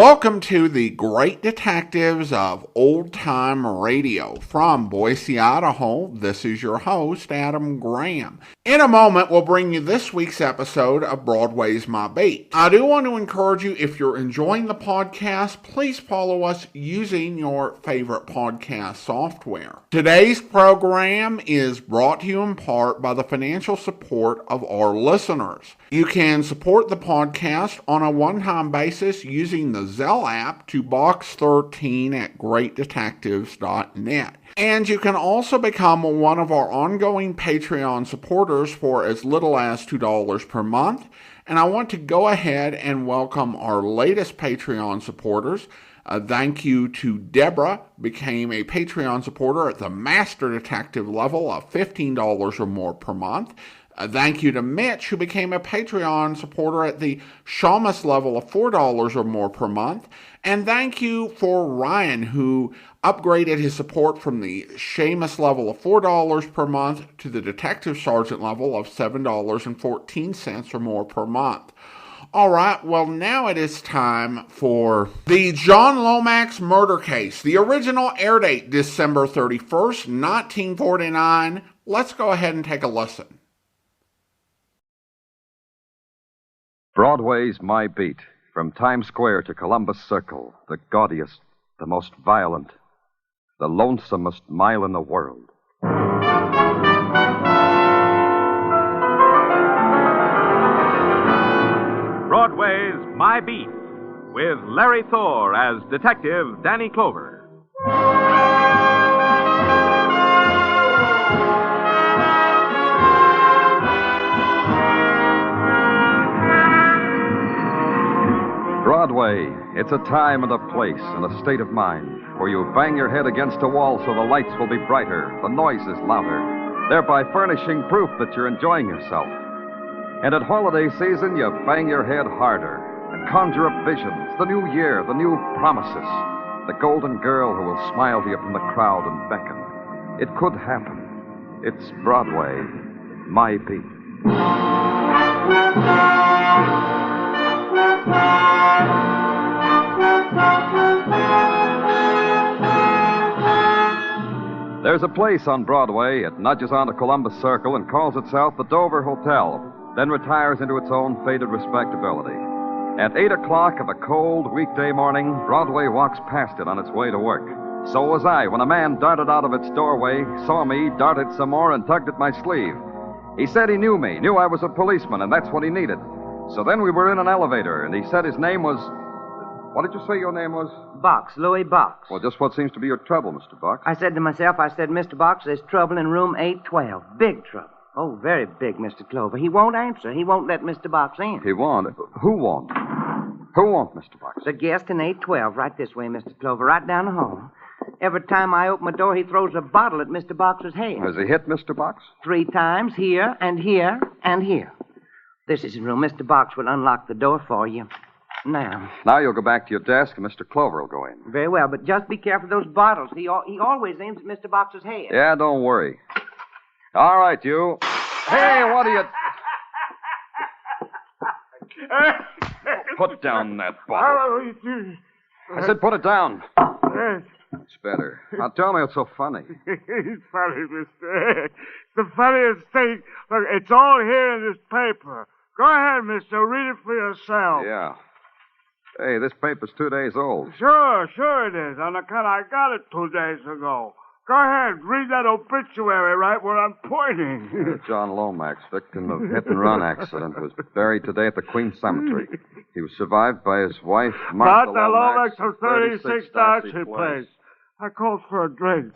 Welcome to the Great Detectives of Old Time Radio. From Boise, Idaho, this is your host, Adam Graham. In a moment, we'll bring you this week's episode of Broadway's My Beat. I do want to encourage you, if you're enjoying the podcast, please follow us using your favorite podcast software. Today's program is brought to you in part by the financial support of our listeners. You can support the podcast on a one-time basis using the Zelle app to Box 13 at greatdetectives.net. And you can also become one of our ongoing Patreon supporters for as little as $2 per month. And I want to go ahead and welcome our latest Patreon supporters. Thank you to Deborah, became a Patreon supporter at the Master Detective level of $15 or more per month. Thank you to Mitch, who became a Patreon supporter at the Shamus level of $4 or more per month. And thank you for Ryan, who upgraded his support from the Shamus level of $4 per month to the Detective Sergeant level of $7.14 or more per month. All right, well, now it is time for the John Lomax murder case. The original air date, December 31st, 1949. Let's go ahead and take a listen. Broadway's My Beat. From Times Square to Columbus Circle, the gaudiest, the most violent, the lonesomest mile in the world. Broadway's My Beat, with Larry Thor as Detective Danny Clover. Broadway, it's a time and a place and a state of mind where you bang your head against a wall so the lights will be brighter, the noise is louder, thereby furnishing proof that you're enjoying yourself. And at holiday season, you bang your head harder and conjure up visions, the new year, the new promises, the golden girl who will smile to you from the crowd and beckon. It could happen. It's Broadway, My Beat. There's a place on Broadway. It nudges onto Columbus Circle and calls itself the Dover Hotel, then retires into its own faded respectability. At 8 o'clock of a cold weekday morning, Broadway walks past it on its way to work. So was I when a man darted out of its doorway, saw me, darted some more, and tugged at my sleeve. He said he knew me, knew I was a policeman, and that's what he needed. So then we were in an elevator, and he said his name was... What did you say your name was? Box, Louis Box. Well, just what seems to be your trouble, Mr. Box? I said to myself, Mr. Box, there's trouble in room 812. Big trouble. Oh, very big, Mr. Clover. He won't answer. He won't let Mr. Box in. He won't? Who won't? Who won't, Mr. Box? The guest in 812, right this way, Mr. Clover, right down the hall. Every time I open my door, he throws a bottle at Mr. Box's head. Has he hit Mr. Box? 3 times, here and here and here. This is his room. Mr. Box will unlock the door for you. Now you'll go back to your desk and Mr. Clover will go in. Very well, but just be careful of those bottles. He always aims at Mr. Box's head. Yeah, don't worry. All right, you. Hey, what are you... Put down that bottle. I said put it down. It's better. Now tell me what's so funny. It's funny, mister. It's the funniest thing. Look, it's all here in this paper. Go ahead, mister. Read it for yourself. Yeah. Hey, this paper's 2 days old. Sure it is. On account I got it 2 days ago. Go ahead. Read that obituary right where I'm pointing. John Lomax, victim of hit-and-run accident, was buried today at the Queen Cemetery. He was survived by his wife, Martha Lomax of 36 Darcy Darcy Place. I called for a drink.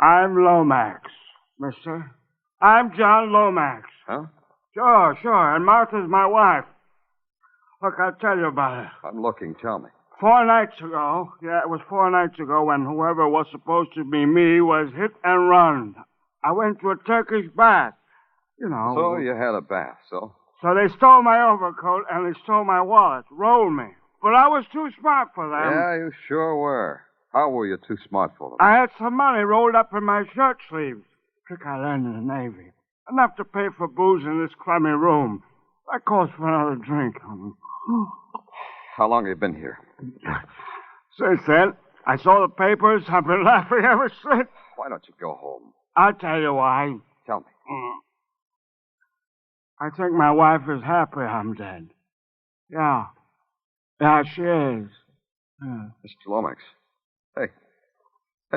I'm Lomax, mister. I'm John Lomax. Huh? Sure. And Martha's my wife. Look, I'll tell you about it. I'm looking. Tell me. 4 nights ago, it was 4 nights ago when whoever was supposed to be me was hit and run. I went to a Turkish bath. You know. So you had a bath, so? So they stole my overcoat and they stole my wallet, rolled me. But I was too smart for them. Yeah, you sure were. How were you too smart for them? I had some money rolled up in my shirt sleeves. Trick I learned in the Navy. Enough to pay for booze in this crummy room. That calls for another drink. How long have you been here? Since then, I saw the papers. I've been laughing ever since. Why don't you go home? I'll tell you why. Tell me. I think my wife is happy I'm dead. Yeah. Yeah, she is. Yeah. Mr. Lomax. Hey,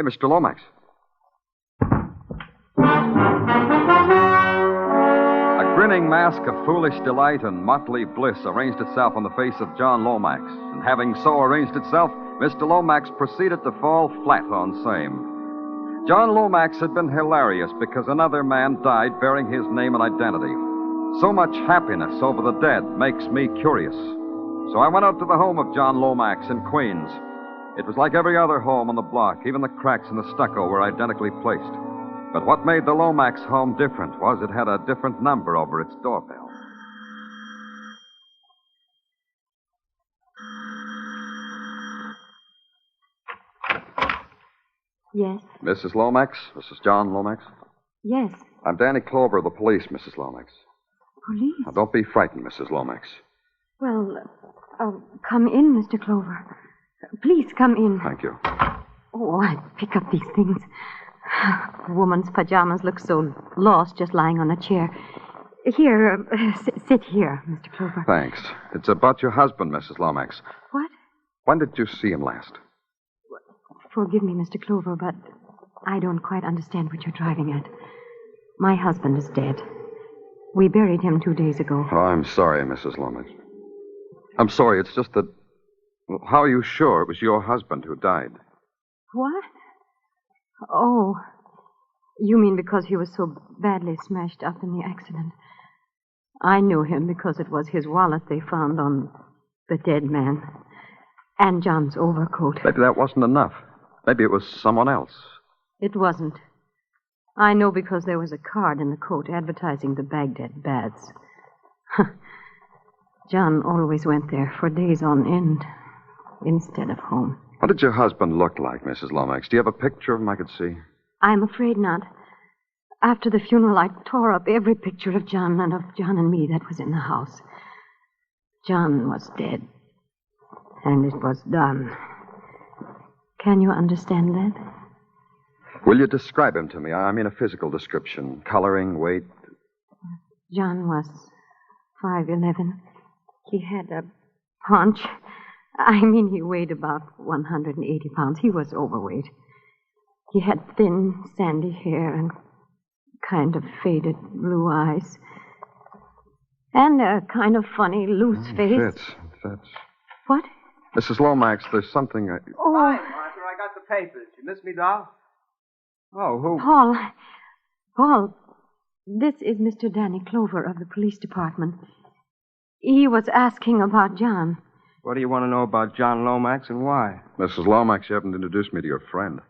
Mr. Lomax. A grinning mask of foolish delight and motley bliss arranged itself on the face of John Lomax, and having so arranged itself, Mr. Lomax proceeded to fall flat on same. John Lomax had been hilarious because another man died bearing his name and identity. So much happiness over the dead makes me curious. So I went out to the home of John Lomax in Queens. It was like every other home on the block. Even the cracks in the stucco were identically placed. But what made the Lomax home different was it had a different number over its doorbell. Yes. Mrs. Lomax? Mrs. John Lomax? Yes. I'm Danny Clover of the police, Mrs. Lomax. Police? Now, don't be frightened, Mrs. Lomax. Well, come in, Mr. Clover. Please come in. Thank you. Oh, I pick up these things. A woman's pajamas look so lost just lying on a chair. Here, sit here, Mr. Clover. Thanks. It's about your husband, Mrs. Lomax. What? When did you see him last? Forgive me, Mr. Clover, but I don't quite understand what you're driving at. My husband is dead. We buried him 2 days ago. Oh, I'm sorry, Mrs. Lomax. I'm sorry. It's just that... Well, how are you sure it was your husband who died? What? Oh, you mean because he was so badly smashed up in the accident? I knew him because it was his wallet they found on the dead man. And John's overcoat. Maybe that wasn't enough. Maybe it was someone else. It wasn't. I know because there was a card in the coat advertising the Baghdad Baths. John always went there for days on end instead of home. What did your husband look like, Mrs. Lomax? Do you have a picture of him I could see? I'm afraid not. After the funeral, I tore up every picture of John and of John and me that was in the house. John was dead. And it was done. Can you understand that? Will you describe him to me? I mean a physical description. Coloring, weight. John was 5'11". He had a paunch. I mean, he weighed about 180 pounds. He was overweight. He had thin, sandy hair and kind of faded blue eyes. And a kind of funny, loose face. Fits. What? Mrs. Lomax, there's something I... Oh. Hi, Martha. I got the papers. You missed me, doll? Oh, who? Paul, this is Mr. Danny Clover of the police department. He was asking about John. What do you want to know about John Lomax and why? Mrs. Lomax, you haven't introduced me to your friend.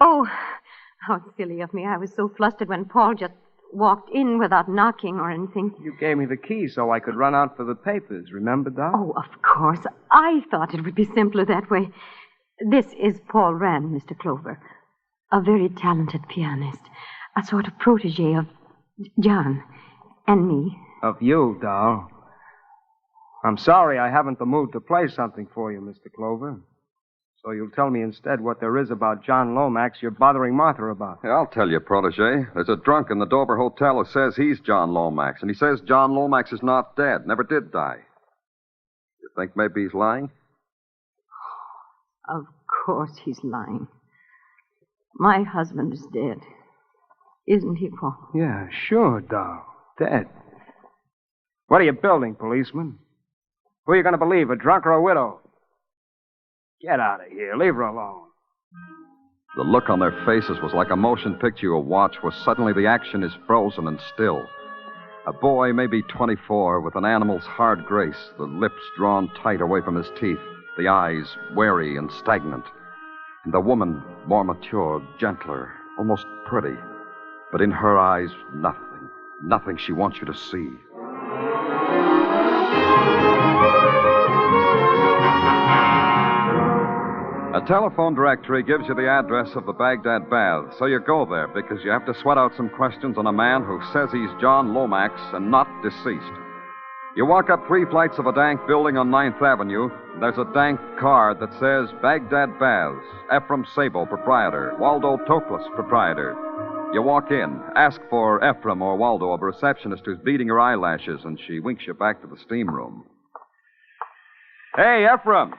Oh, how silly of me. I was so flustered when Paul just walked in without knocking or anything. You gave me the key so I could run out for the papers. Remember, Doc? Oh, of course. I thought it would be simpler that way. This is Paul Rand, Mr. Clover. A very talented pianist. A sort of protege of John and me. Of you, doll. I'm sorry I haven't the mood to play something for you, Mr. Clover. So you'll tell me instead what there is about John Lomax you're bothering Martha about. Yeah, I'll tell you, protege. There's a drunk in the Dover Hotel who says he's John Lomax, and he says John Lomax is not dead, never did die. You think maybe he's lying? Of course he's lying. My husband is dead. Isn't he, Paul? Yeah, sure, doll. Dead. What are you building, policeman? Who are you going to believe, a drunk or a widow? Get out of here. Leave her alone. The look on their faces was like a motion picture you watch where suddenly the action is frozen and still. A boy, maybe 24, with an animal's hard grace, the lips drawn tight away from his teeth, the eyes wary and stagnant. And the woman, more mature, gentler, almost pretty. But in her eyes, nothing she wants you to see. A telephone directory gives you the address of the Baghdad Baths, so you go there because you have to sweat out some questions on a man who says he's John Lomax and not deceased. You walk up 3 flights of a dank building on 9th Avenue. There's a dank card that says Baghdad Baths, Ephraim Sable, proprietor, Waldo Toklas, proprietor. You walk in, ask for Ephraim or Waldo of a receptionist who's beating her eyelashes, and she winks you back to the steam room. Hey, Ephraim.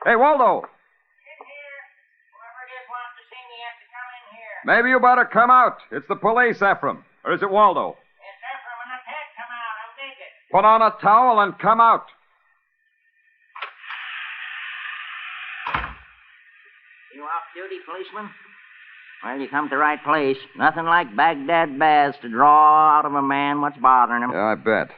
Hey, Waldo. In here. Whoever it is wants to see me has to come in here. Maybe you better come out. It's the police, Ephraim. Or is it Waldo? It's Ephraim and I can't come out. I'll take it. Put on a towel and come out. You off-duty policeman? Well, you come to the right place. Nothing like Baghdad Baths to draw out of a man what's bothering him. Yeah, I bet.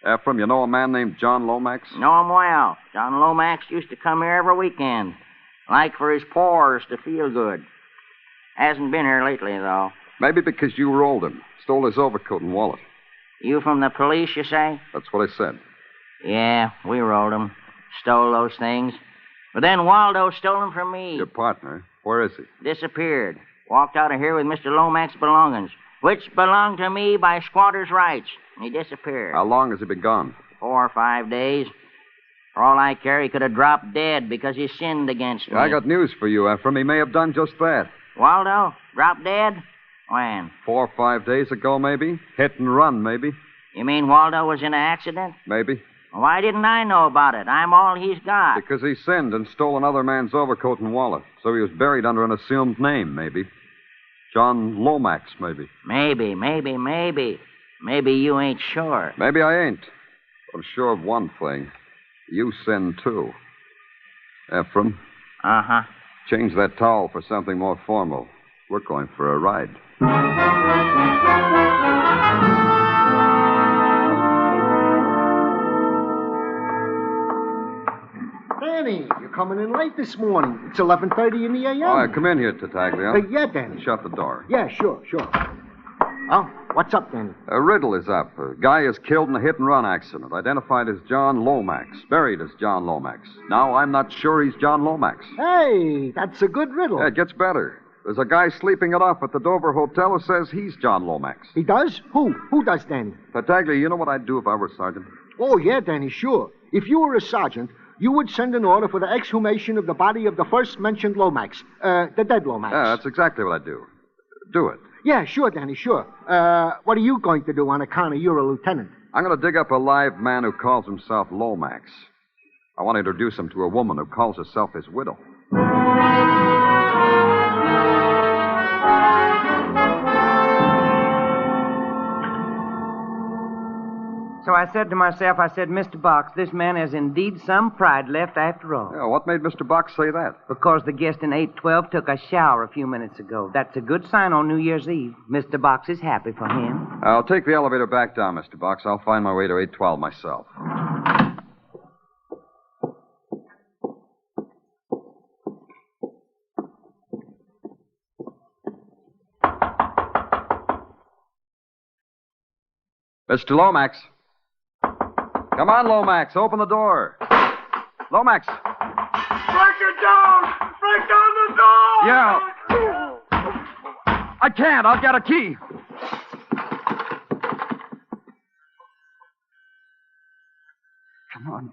Ephraim, you know a man named John Lomax? Know him well. John Lomax used to come here every weekend. Like for his pores to feel good. Hasn't been here lately, though. Maybe because you rolled him. Stole his overcoat and wallet. You from the police, you say? That's what I said. Yeah, we rolled him. Stole those things. But then Waldo stole them from me. Your partner? Where is he? Disappeared. Walked out of here with Mr. Lomax's belongings, which belonged to me by squatter's rights. He disappeared. How long has he been gone? 4 or 5 days. For all I care, he could have dropped dead because he sinned against me. I got news for you, Ephraim. He may have done just that. Waldo? Dropped dead? When? 4 or 5 days ago, maybe. Hit and run, maybe. You mean Waldo was in an accident? Maybe. Why didn't I know about it? I'm all he's got. Because he sinned and stole another man's overcoat and wallet. So he was buried under an assumed name, maybe. John Lomax, maybe. Maybe. Maybe you ain't sure. Maybe I ain't. I'm sure of one thing. You sinned, too. Ephraim? Uh-huh. Change that towel for something more formal. We're going for a ride. Danny, you're coming in late this morning. It's 11:30 in the a.m. All right, come in here, Tartaglia. Yeah, Danny. Shut the door. Yeah, sure. Oh, what's up, Danny? A riddle is up. A guy is killed in a hit-and-run accident, identified as John Lomax, buried as John Lomax. Now, I'm not sure he's John Lomax. Hey, that's a good riddle. Yeah, it gets better. There's a guy sleeping it off at the Dover Hotel who says he's John Lomax. He does? Who? Who does, Danny? Tartaglia, you know what I'd do if I were sergeant? Oh, yeah, Danny, sure. If you were a sergeant, you would send an order for the exhumation of the body of the first-mentioned Lomax, the dead Lomax. Yeah, that's exactly what I'd do. Do it. Yeah, sure, Danny, sure. What are you going to do on account of you're a lieutenant? I'm going to dig up a live man who calls himself Lomax. I want to introduce him to a woman who calls herself his widow. So I said to myself, Mr. Box, this man has indeed some pride left after all. Yeah, what made Mr. Box say that? Because the guest in 812 took a shower a few minutes ago. That's a good sign on New Year's Eve. Mr. Box is happy for him. I'll take the elevator back down, Mr. Box. I'll find my way to 812 myself. Mr. Lomax. Come on, Lomax. Open the door. Lomax. Break it down! Break down the door! Yeah. I can't. I'll get a key. Come on.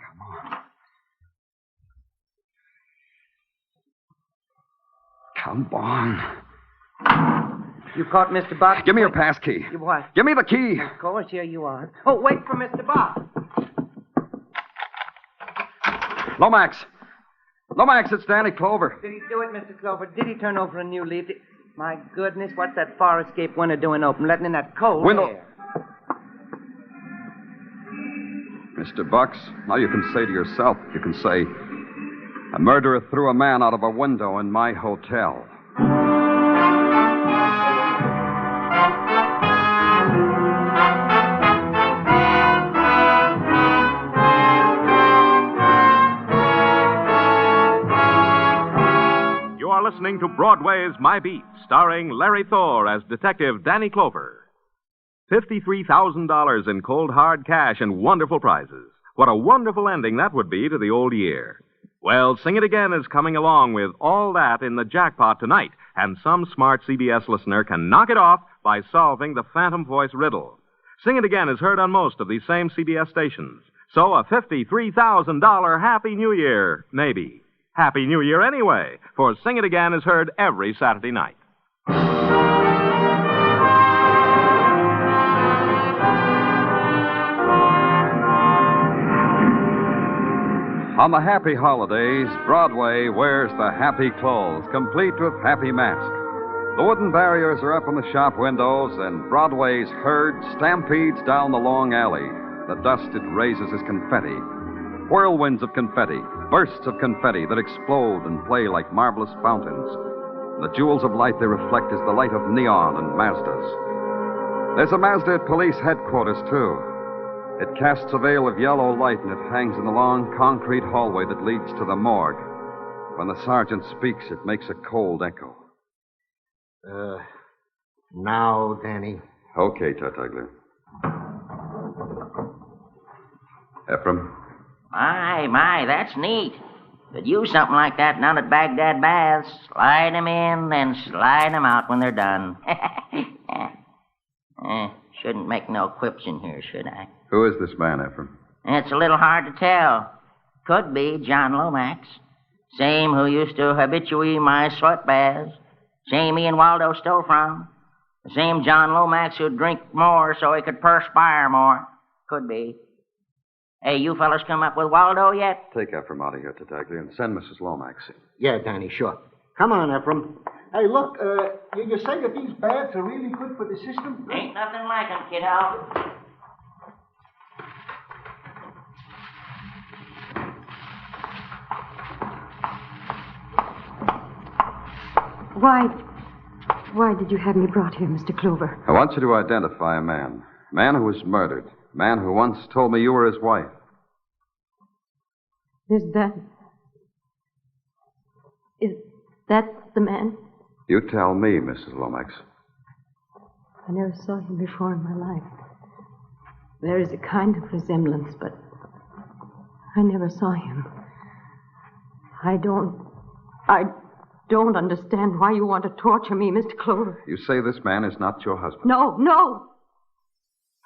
Come on. You caught Mr. Box? Give me your pass key. You what? Give me the key. Of course, here you are. Oh, wait for Mr. Box. Lomax, it's Danny Clover. Did he do it, Mr. Clover? Did he turn over a new leaf? My goodness, what's that fire escape window doing open, letting in that cold air? Mr. Box, now you can say to yourself, you can say, a murderer threw a man out of a window in my hotel. Listening to Broadway's My Beat, starring Larry Thor as Detective Danny Clover. $53,000 in cold hard cash and wonderful prizes. What a wonderful ending that would be to the old year. Well, Sing It Again is coming along with all that in the jackpot tonight, and some smart CBS listener can knock it off by solving the phantom voice riddle. Sing It Again is heard on most of these same CBS stations. So a $53,000 Happy New Year, maybe. Happy New Year anyway, for Sing It Again is heard every Saturday night. On the happy holidays, Broadway wears the happy clothes, complete with happy masks. The wooden barriers are up in the shop windows, and Broadway's herd stampedes down the long alley. The dust it raises is confetti. Whirlwinds of confetti, bursts of confetti that explode and play like marvelous fountains. The jewels of light they reflect is the light of neon and Mazdas. There's a Mazda at police headquarters, too. It casts a veil of yellow light, and it hangs in the long concrete hallway that leads to the morgue. When the sergeant speaks, it makes a cold echo. Now, Danny. Okay, Tartaglia. Ephraim? My, that's neat. Could use something like that down at Baghdad Baths. Slide 'em in, then slide 'em out when they're done. Shouldn't make no quips in here, should I? Who is this man, Ephraim? It's a little hard to tell. Could be John Lomax. Same who used to habitue my sweat baths. Same me and Waldo stole from. The same John Lomax who'd drink more so he could perspire more. Could be. Hey, you fellas come up with Waldo yet? Take Ephraim out of here, Tartaglia, and send Mrs. Lomax. Yeah, Danny, sure. Come on, Ephraim. Hey, look, you say that these baths are really good for the system? Ain't nothing like 'em, kiddo. Why did you have me brought here, Mr. Clover? I want you to identify a man. A man who was murdered. A man who once told me you were his wife. Is that the man? You tell me, Mrs. Lomax. I never saw him before in my life. There is a kind of resemblance, but I never saw him. I don't understand why you want to torture me, Mr. Clover. You say this man is not your husband. No.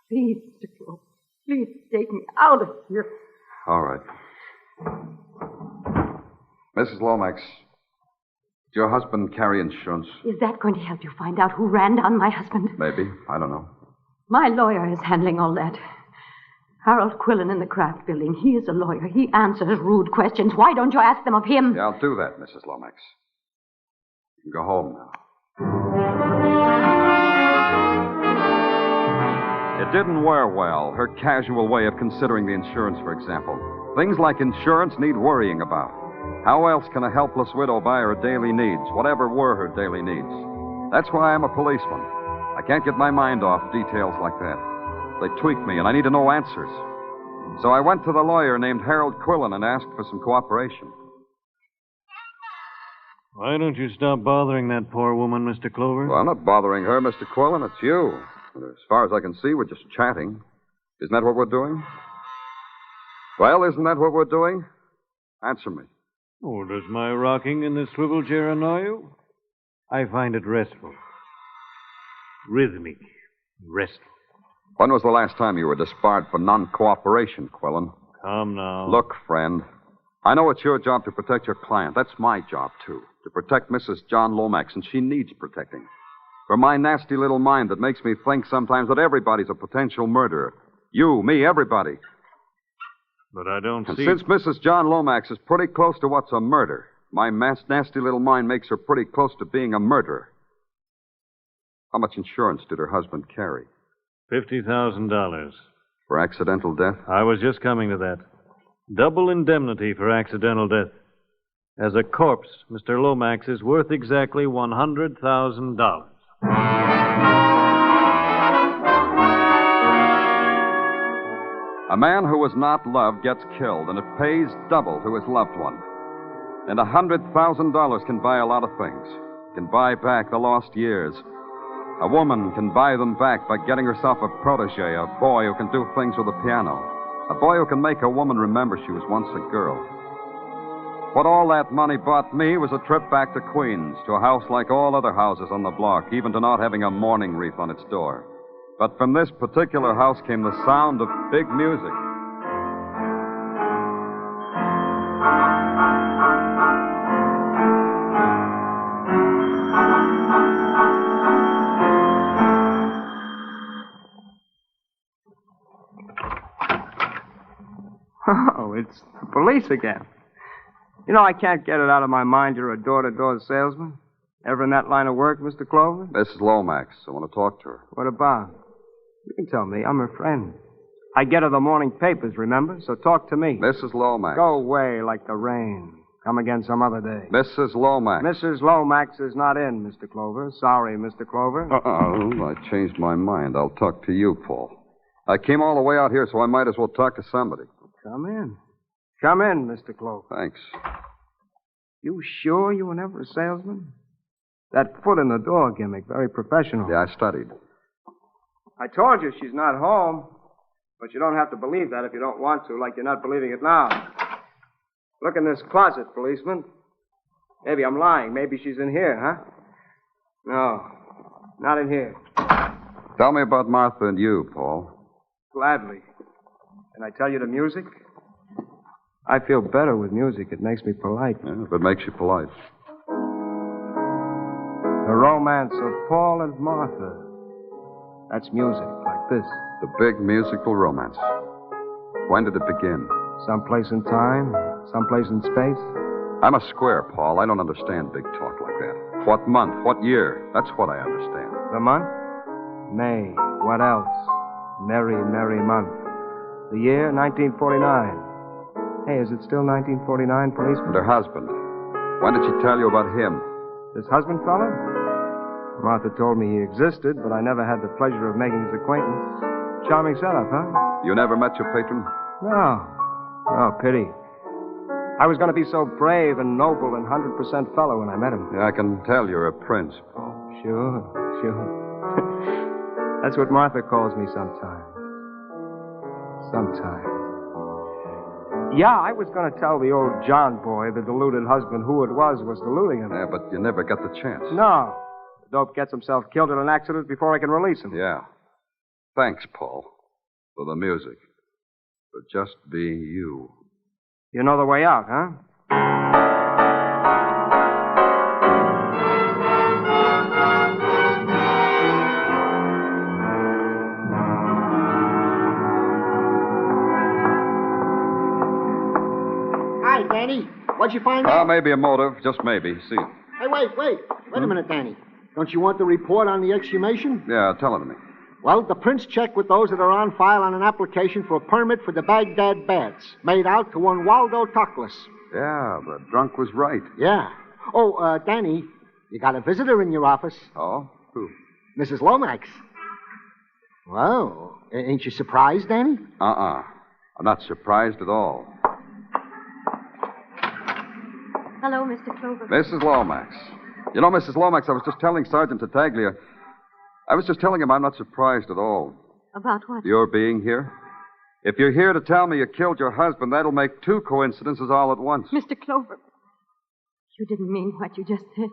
Please, Mr. Clover. Please take me out of here. All right. Mrs. Lomax, did your husband carry insurance? Is that going to help you find out who ran down my husband? Maybe. I don't know. My lawyer is handling all that. Harold Quillen in the Kraft building. He is a lawyer. He answers rude questions. Why don't you ask them of him? Yeah, I'll do that, Mrs. Lomax. You can go home now. It didn't wear well, her casual way of considering the insurance, for example. Things like insurance need worrying about. How else can a helpless widow buy her daily needs, whatever were her daily needs? That's why I'm a policeman. I can't get my mind off details like that. They tweak me, and I need to know answers. So I went to the lawyer named Harold Quillen and asked for some cooperation. Why don't you stop bothering that poor woman, Mr. Clover? Well, I'm not bothering her, Mr. Quillen. It's you. And as far as I can see, we're just chatting. Isn't that what we're doing? Well, isn't that what we're doing? Answer me. Oh, does my rocking in this swivel chair annoy you? I find it restful. Rhythmic. Restful. When was the last time you were disbarred for non-cooperation, Quillen? Come now. Look, friend, I know it's your job to protect your client. That's my job, too. To protect Mrs. John Lomax, and she needs protecting. For my nasty little mind that makes me think sometimes that everybody's a potential murderer. You, me, everybody. But I don't And see... since Mrs. John Lomax is pretty close to what's a murder, my nasty little mind makes her pretty close to being a murderer. How much insurance did her husband carry? $50,000. For accidental death? I was just coming to that. Double indemnity for accidental death. As a corpse, Mr. Lomax is worth exactly $100,000. A man who is not loved gets killed, and it pays double to his loved one. And $100,000 can buy a lot of things. Can buy back the lost years. A woman can buy them back by getting herself a protege, a boy who can do things with a piano. A boy who can make a woman remember she was once a girl. What all that money bought me was a trip back to Queens, to a house like all other houses on the block, even to not having a mourning wreath on its door. But from this particular house came the sound of big music. Oh, it's the police again. You know, I can't get it out of my mind you're a door-to-door salesman. Ever in that line of work, Mr. Clover? Mrs. Lomax. I want to talk to her. What about? You can tell me. I'm her friend. I get her the morning papers, remember? So talk to me. Mrs. Lomax. Go away like the rain. Come again some other day. Mrs. Lomax. Mrs. Lomax is not in, Mr. Clover. Sorry, Mr. Clover. I changed my mind. I'll talk to you, Paul. I came all the way out here, so I might as well talk to somebody. Come in. Come in, Mr. Clover. Thanks. You sure you were never a salesman? That foot in the door gimmick, very professional. Yeah, I studied. I told you she's not home. But you don't have to believe that if you don't want to, like you're not believing it now. Look in this closet, policeman. Maybe I'm lying. Maybe she's in here, huh? No, not in here. Tell me about Martha and you, Paul. Gladly. Can I tell you the music? I feel better with music. It makes me polite. Yeah, if it makes you polite. The romance of Paul and Martha. That's music, like this. The big musical romance. When did it begin? Someplace in time, someplace in space. I'm a square, Paul. I don't understand big talk like that. What month? What year? That's what I understand. The month? May. What else? Merry, merry month. The year, 1949. Hey, is it still 1949, policeman? And her husband. When did she tell you about him? This husband fella? Martha told me he existed, but I never had the pleasure of making his acquaintance. Charming setup, huh? You never met your patron? No. Oh, pity. I was going to be so brave and noble and 100% fellow when I met him. Yeah, I can tell you're a prince, Paul. Sure. That's what Martha calls me sometimes. Sometimes. Yeah, I was going to tell the old John boy, the deluded husband, who it was deluding him. Yeah, but you never got the chance. No. The dope gets himself killed in an accident before I can release him. Yeah. Thanks, Paul, for the music. For just being you. You know the way out, huh? Hi, Danny. What'd you find out? Maybe a motive. Just maybe. See. Hey, wait a minute, Danny. Don't you want the report on the exhumation? Yeah, tell it to me. Well, the prints check with those that are on file on an application for a permit for the Baghdad Bats, made out to one Waldo Tuckless. Yeah, the drunk was right. Yeah. Oh, Danny, you got a visitor in your office. Oh? Who? Mrs. Lomax. Well, ain't you surprised, Danny? I'm not surprised at all. Hello, Mr. Clover. Mrs. Lomax. You know, Mrs. Lomax, I was just telling Sergeant Tartaglia. I was just telling him I'm not surprised at all. About what? Your being here. If you're here to tell me you killed your husband, that'll make two coincidences all at once. Mr. Clover, you didn't mean what you just said.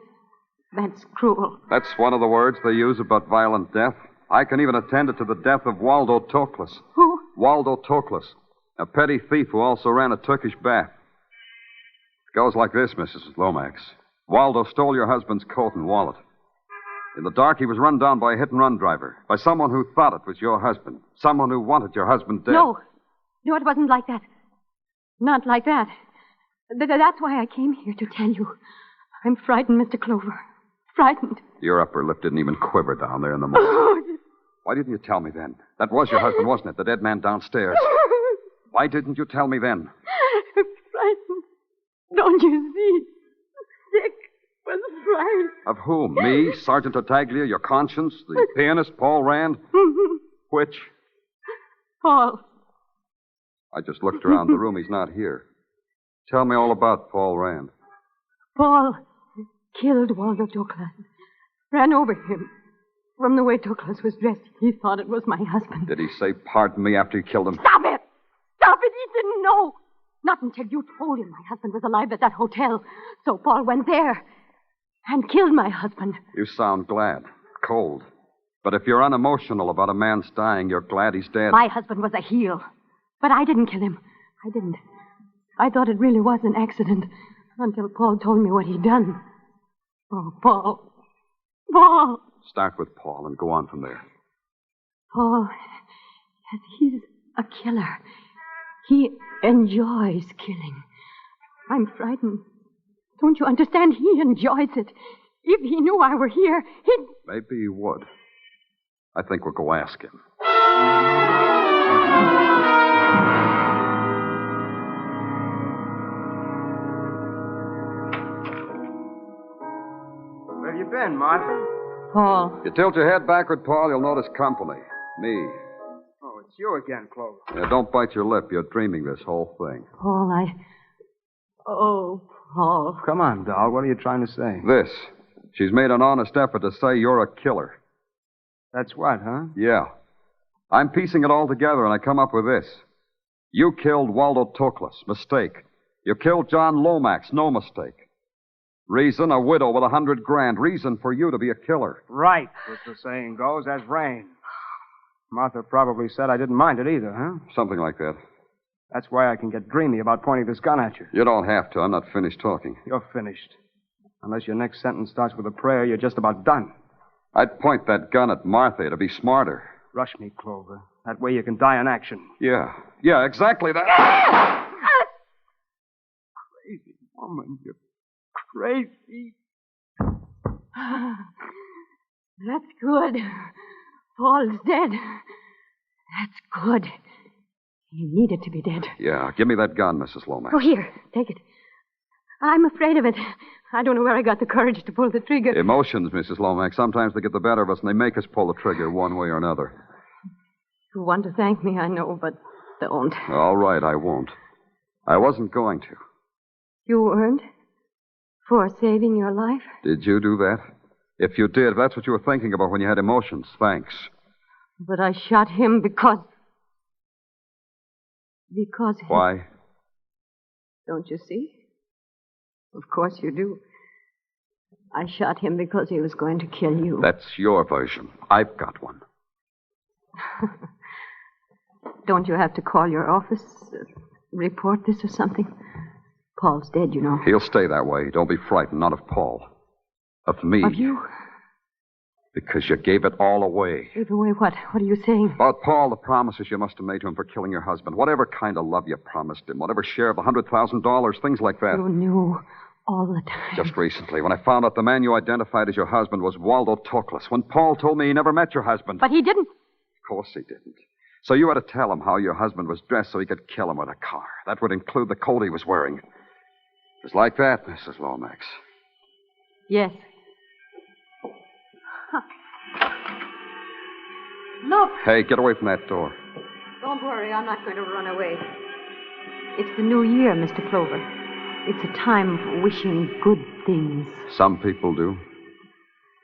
That's cruel. That's one of the words they use about violent death. I can even attend it to the death of Waldo Tuckless. Who? Waldo Tuckless, a petty thief who also ran a Turkish bath. It goes like this, Mrs. Lomax. Waldo stole your husband's coat and wallet. In the dark, he was run down by a hit-and-run driver, by someone who thought it was your husband, someone who wanted your husband dead. No, it wasn't like that. Not like that. That's why I came here to tell you. I'm frightened, Mr. Clover. Frightened. Your upper lip didn't even quiver down there in the morning. Why didn't you tell me then? That was your husband, wasn't it? The dead man downstairs. Why didn't you tell me then? I'm frightened. Don't you see? Sick with fright. Of whom? Me, Sergeant Tartaglia, your conscience, the pianist, Paul Rand? Which? Paul. I just looked around the room. He's not here. Tell me all about Paul Rand. Paul killed Waldo Tuckless. Ran over him. From the way Tuckless was dressed, he thought it was my husband. Did he say pardon me after he killed him? Stop it! Stop it! He didn't know. Not until you told him my husband was alive at that hotel. So Paul went there and killed my husband. You sound glad. Cold. But if you're unemotional about a man's dying, you're glad he's dead. My husband was a heel. But I didn't kill him. I didn't. I thought it really was an accident until Paul told me what he'd done. Oh, Paul. Paul. Start with Paul and go on from there. Paul, he's a killer. He enjoys killing. I'm frightened. Don't you understand? He enjoys it. If he knew I were here, he'd... Maybe he would. I think we'll go ask him. Where have you been, Martha? Paul. You tilt your head backward, Paul, you'll notice company. Me. Oh, it's you again, Clover. Yeah, don't bite your lip. You're dreaming this whole thing. Paul, Oh, Paul. Come on, doll. What are you trying to say? This. She's made an honest effort to say you're a killer. That's what, huh? Yeah. I'm piecing it all together, and I come up with this. You killed Waldo Toklas. Mistake. You killed John Lomax. No mistake. Reason, a widow with $100,000. Reason for you to be a killer. Right, as the saying goes, as rain. Martha probably said I didn't mind it either, huh? Something like that. That's why I can get dreamy about pointing this gun at you. You don't have to. I'm not finished talking. You're finished. Unless your next sentence starts with a prayer, you're just about done. I'd point that gun at Martha to be smarter. Rush me, Clover. That way you can die in action. Yeah. Yeah, exactly that. Crazy woman. You're crazy. That's good. Paul's dead. That's good. He needed to be dead. Yeah, give me that gun, Mrs. Lomax. Oh, here. Take it. I'm afraid of it. I don't know where I got the courage to pull the trigger. Emotions, Mrs. Lomax. Sometimes they get the better of us and they make us pull the trigger one way or another. You want to thank me, I know, but don't. All right, I won't. I wasn't going to. You weren't? For saving your life? Did you do that? If you did, if that's what you were thinking about when you had emotions, thanks. But I shot him because... Because... Why? Don't you see? Of course you do. I shot him because he was going to kill you. That's your version. I've got one. Don't you have to call your office, report this or something? Paul's dead, you know. He'll stay that way. Don't be frightened. Not of Paul. Of me. Of you? Because you gave it all away. Gave away what? What are you saying? About Paul, the promises you must have made to him for killing your husband. Whatever kind of love you promised him. Whatever share of the $100,000. Things like that. You knew all the time. Just recently, when I found out the man you identified as your husband was Waldo Toklas. When Paul told me he never met your husband. But he didn't. Of course he didn't. So you had to tell him how your husband was dressed so he could kill him with a car. That would include the coat he was wearing. It was like that, Mrs. Lomax. Yes. Look. Hey, get away from that door. Don't worry, I'm not going to run away. It's the new year, Mr. Clover. It's a time for wishing good things. Some people do.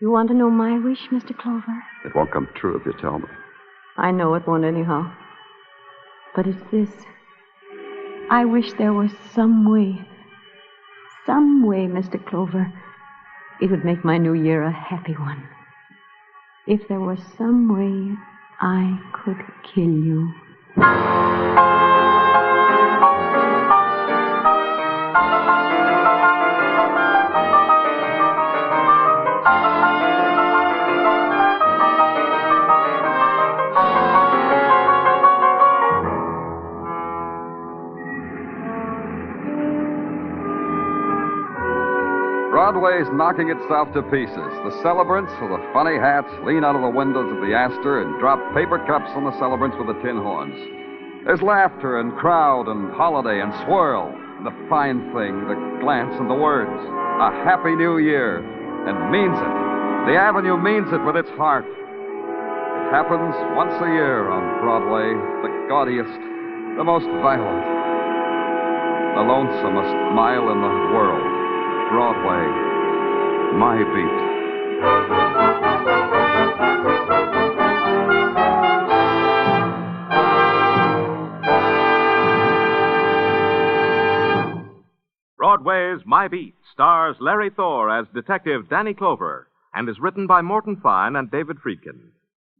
You want to know my wish, Mr. Clover? It won't come true if you tell me. I know it won't anyhow. But it's this. I wish there was some way, Mr. Clover, it would make my new year a happy one. If there was some way I could kill you. Broadway's knocking itself to pieces. The celebrants with the funny hats lean out of the windows of the Astor and drop paper cups on the celebrants with the tin horns. There's laughter and crowd and holiday and swirl. And the fine thing, the glance and the words. A happy new year. And means it. The Avenue means it with its heart. It happens once a year on Broadway, the gaudiest, the most violent, the lonesomest mile in the world. Broadway, my beat. Broadway's My Beat stars Larry Thor as Detective Danny Clover and is written by Morton Fine and David Friedkin.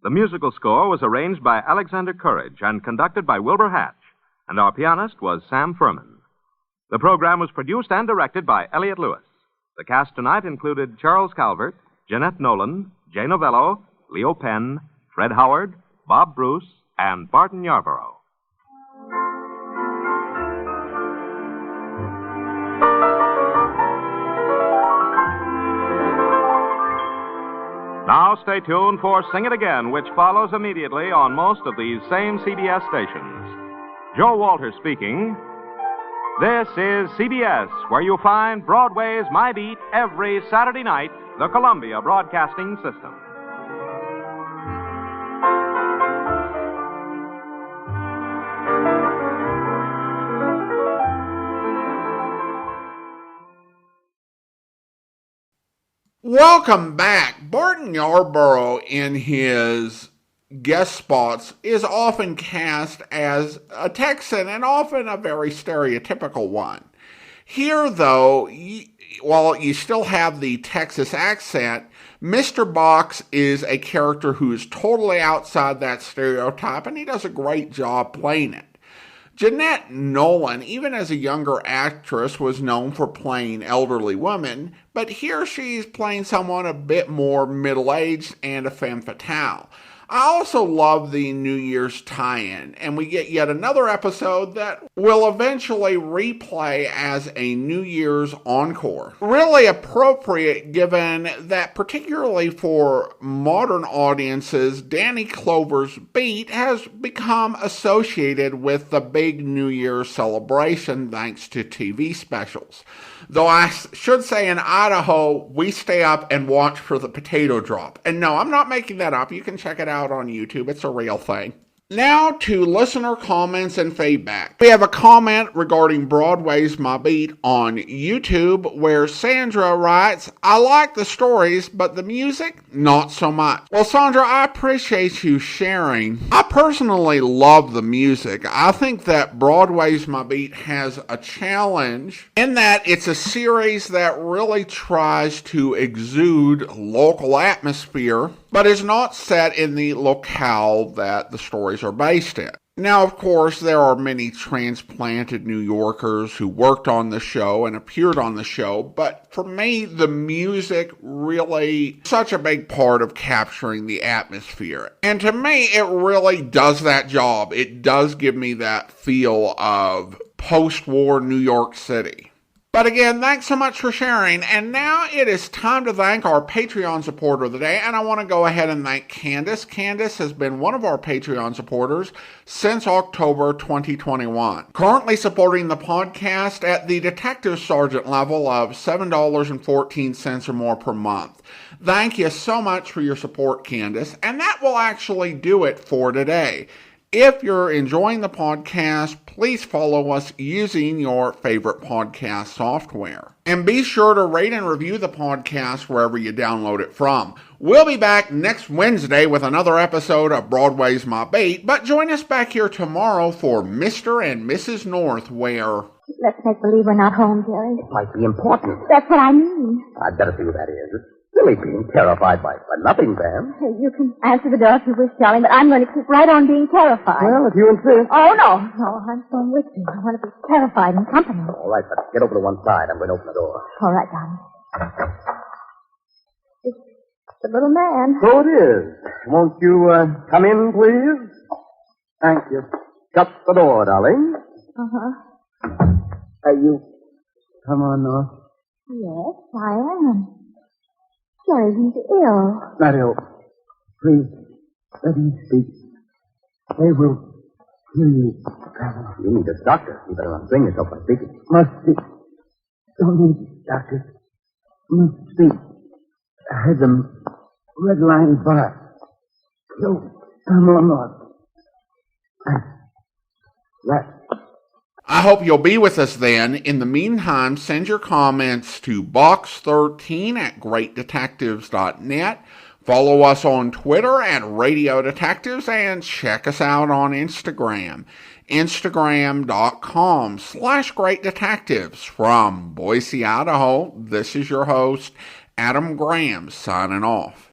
The musical score was arranged by Alexander Courage and conducted by Wilbur Hatch, and our pianist was Sam Furman. The program was produced and directed by Elliott Lewis. The cast tonight included Charles Calvert, Jeanette Nolan, Jay Novello, Leo Penn, Fred Howard, Bob Bruce, and Barton Yarborough. Now stay tuned for Sing It Again, which follows immediately on most of these same CBS stations. Joe Walter speaking. This is CBS, where you find Broadway's My Beat every Saturday night, the Columbia Broadcasting System. Welcome back. Barton Yarborough, in his guest spots, is often cast as a Texan, and often a very stereotypical one. Here, though, while you still have the Texas accent, Mr. Box is a character who is totally outside that stereotype, and he does a great job playing it. Jeanette Nolan, even as a younger actress, was known for playing elderly women, but here she's playing someone a bit more middle-aged and a femme fatale. I also love the New Year's tie-in, and we get yet another episode that will eventually replay as a New Year's encore. Really appropriate, given that particularly for modern audiences, Danny Clover's beat has become associated with the big New Year's celebration thanks to TV specials. Though I should say in Idaho, we stay up and watch for the potato drop. And no, I'm not making that up. You can check it out on YouTube. It's a real thing. Now to listener comments and feedback. We have a comment regarding Broadway's My Beat on YouTube where Sandra writes, "I like the stories, but the music, not so much." Well, Sandra, I appreciate you sharing. I personally love the music. I think that Broadway's My Beat has a challenge in that it's a series that really tries to exude local atmosphere, but is not set in the locale that the stories are based in. Now, of course, there are many transplanted New Yorkers who worked on the show and appeared on the show, but for me, the music really such a big part of capturing the atmosphere. And to me, it really does that job. It does give me that feel of post-war New York City. But again, thanks so much for sharing. And now it is time to thank our Patreon supporter of the day. And I want to go ahead and thank Candace. Candace has been one of our Patreon supporters since October 2021. Currently supporting the podcast at the Detective Sergeant level of $7.14 or more per month. Thank you so much for your support, Candace. And that will actually do it for today. If you're enjoying the podcast, please follow us using your favorite podcast software. And be sure to rate and review the podcast wherever you download it from. We'll be back next Wednesday with another episode of Broadway's My Beat, but join us back here tomorrow for Mr. and Mrs. North, where... Let's make believe we're not home, Jerry. It might be important. That's what I mean. I'd better see who that is. It's silly being terrified by nothing, Van. Hey, you can answer the door if you wish, darling, but I'm going to keep right on being terrified. Well, if you insist. Oh, no. No, I'm going with you. I want to be terrified in company. All right, but get over to one side. I'm going to open the door. All right, darling. It's the little man. So it is. Won't you come in, please? Thank you. Shut the door, darling. Uh-huh. You come on, North. Yes, I am. Jerry, he's ill. Not ill. Please, let him speak. They will kill you. You need a doctor. You better not bring yourself by speaking. Must speak. Don't need doctor. Must speak. I heard them red line bar. Kill someone North. That. I hope you'll be with us then. In the meantime, send your comments to box13@greatdetectives.net. Follow us on Twitter at Radio Detectives and check us out on Instagram. Instagram.com/Great Detectives. From Boise, Idaho, this is your host, Adam Graham, signing off.